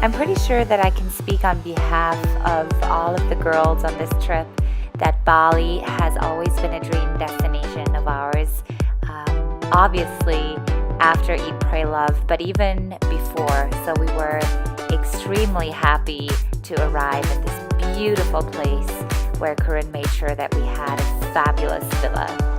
I'm pretty sure that I can speak on behalf of all of the girls on this trip that Bali has always been a dream destination of ours. Obviously, after Eat.Pray.Love, but even before. So we were extremely happy to arrive in this beautiful place where Corinne made sure that we had a fabulous villa.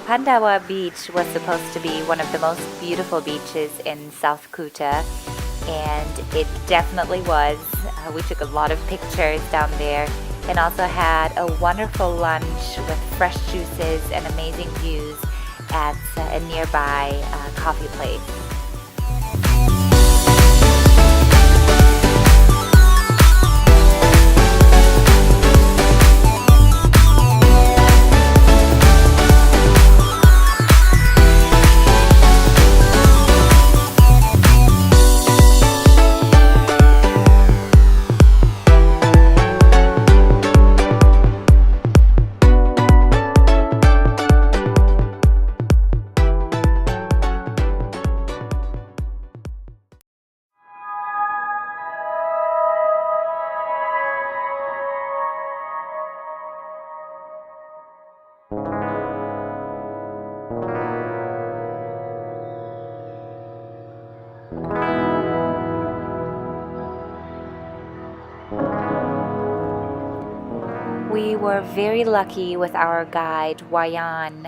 Pandawa Beach was supposed to be one of the most beautiful beaches in South Kuta, and it definitely was. We took a lot of pictures down there and also had a wonderful lunch with fresh juices and amazing views at a nearby coffee place. We were very lucky with our guide, Wayan,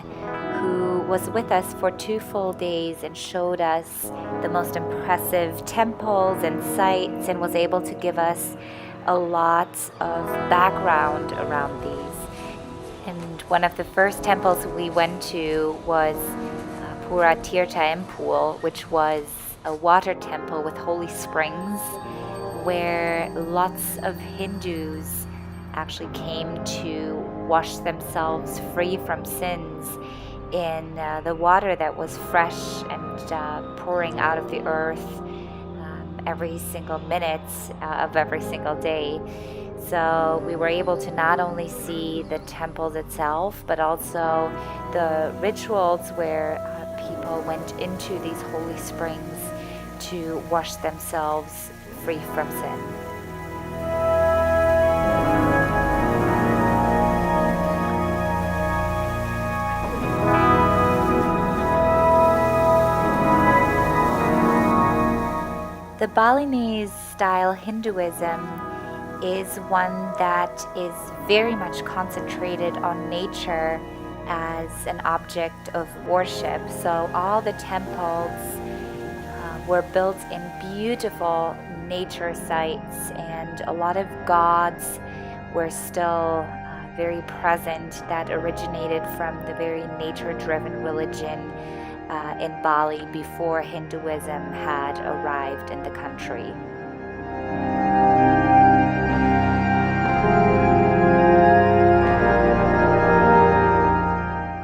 who was with us for 2 full days and showed us the most impressive temples and sites and was able to give us a lot of background around these. And one of the first temples we went to was Pura Tirtha Pool, which was a water temple with holy springs where lots of Hindus actually came to wash themselves free from sins in the water that was fresh and pouring out of the earth every single minute of every single day. So we were able to not only see the temples itself, but also the rituals where people went into these holy springs to wash themselves free from sin. The Balinese style Hinduism is one that is very much concentrated on nature as an object of worship. So all the temples were built in beautiful nature sites, and a lot of gods were still very present that originated from the very nature-driven religion in Bali before Hinduism had arrived in the country.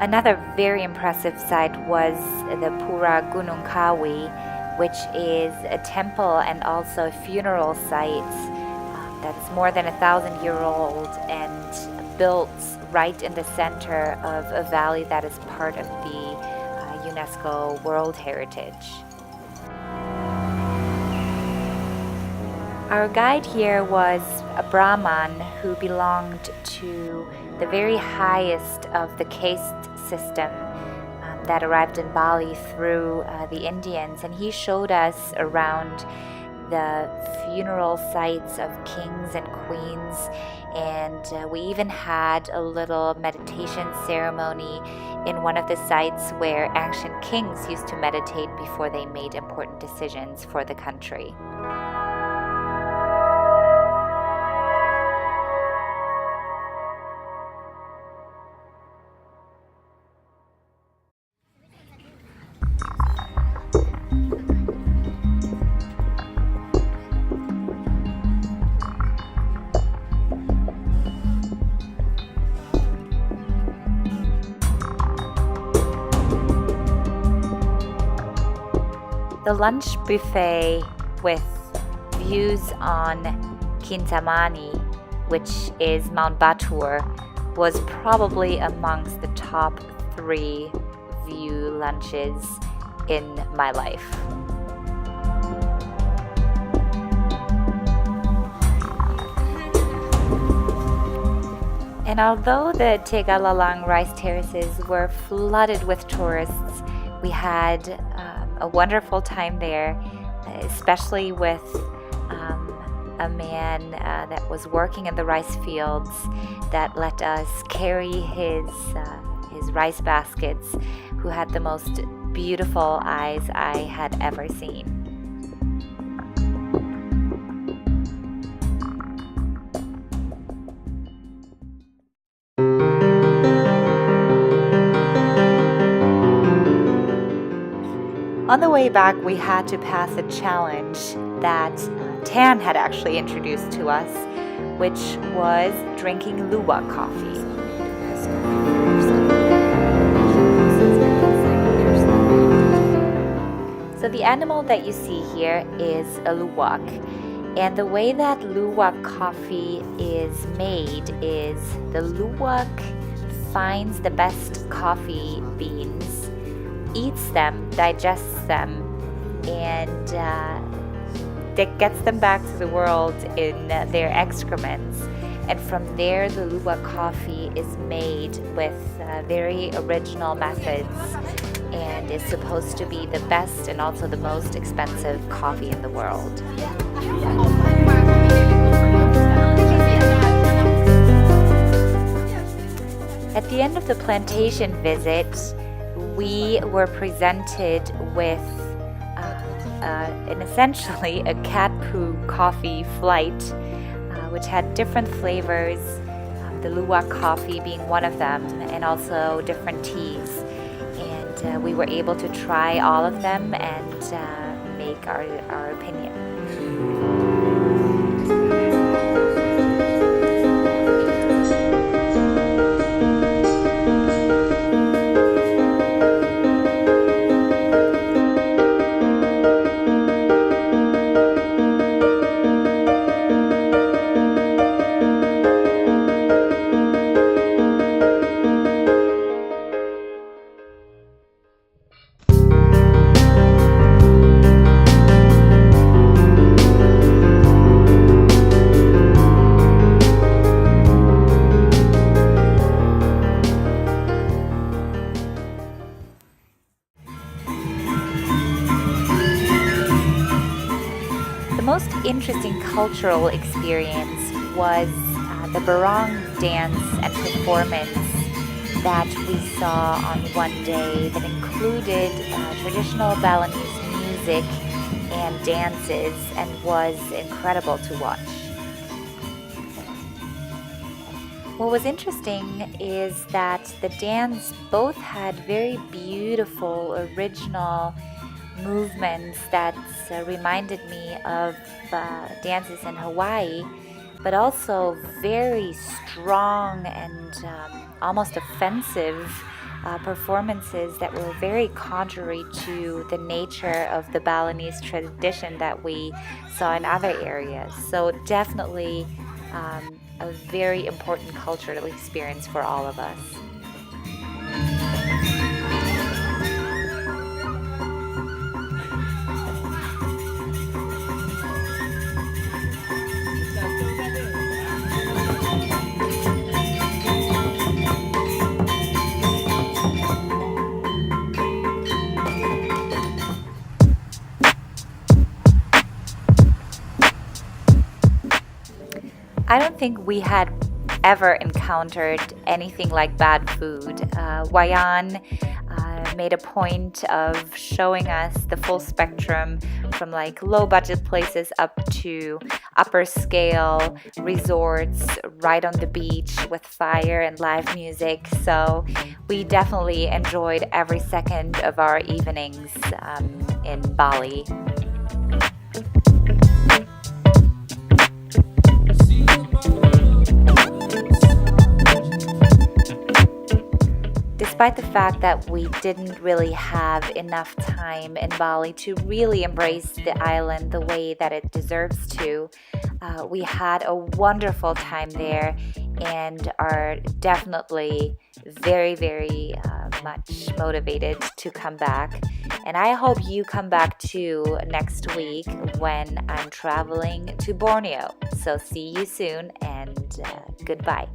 Another very impressive site was the Pura Gunung Kawi, which is a temple and also a funeral site that's more than 1,000-year-old and built right in the center of a valley that is part of the UNESCO World Heritage. Our guide here was a Brahman who belonged to the very highest of the caste system that arrived in Bali through the Indians, and he showed us around the funeral sites of kings and queens, and we even had a little meditation ceremony in one of the sites where ancient kings used to meditate before they made important decisions for the country. The lunch buffet with views on Kintamani, which is Mount Batur, was probably amongst the top 3 view lunches in my life. And although the Tegalalang rice terraces were flooded with tourists, we had a wonderful time there, especially with a man that was working in the rice fields that let us carry his rice baskets, who had the most beautiful eyes I had ever seen. On the way back, we had to pass a challenge that Tan had actually introduced to us, which was drinking luwak coffee. So the animal that you see here is a luwak, and the way that luwak coffee is made is the luwak finds the best coffee beans, eats them, digests them, and that gets them back to the world in their excrements. And from there, the luwak coffee is made with very original methods and is supposed to be the best and also the most expensive coffee in the world. At the end of the plantation visit, we were presented with essentially a Cat Poo Coffee flight, which had different flavors, the luwak coffee being one of them, and also different teas. And we were able to try all of them and make our opinion. The most interesting cultural experience was the barong dance and performance that we saw on one day that included traditional Balinese music and dances and was incredible to watch. What was interesting is that the dance both had very beautiful, original movements that reminded me of dances in Hawaii, but also very strong and almost offensive performances that were very contrary to the nature of the Balinese tradition that we saw in other areas. So definitely a very important cultural experience for all of us. I don't think we had ever encountered anything like bad food. Wayan made a point of showing us the full spectrum from like low budget places up to upper scale resorts right on the beach with fire and live music. So we definitely enjoyed every second of our evenings in Bali. despite the fact that we didn't really have enough time in Bali to really embrace the island the way that it deserves to, we had a wonderful time there and are definitely very, very much motivated to come back. And I hope you come back too next week when I'm traveling to Borneo. So see you soon and goodbye.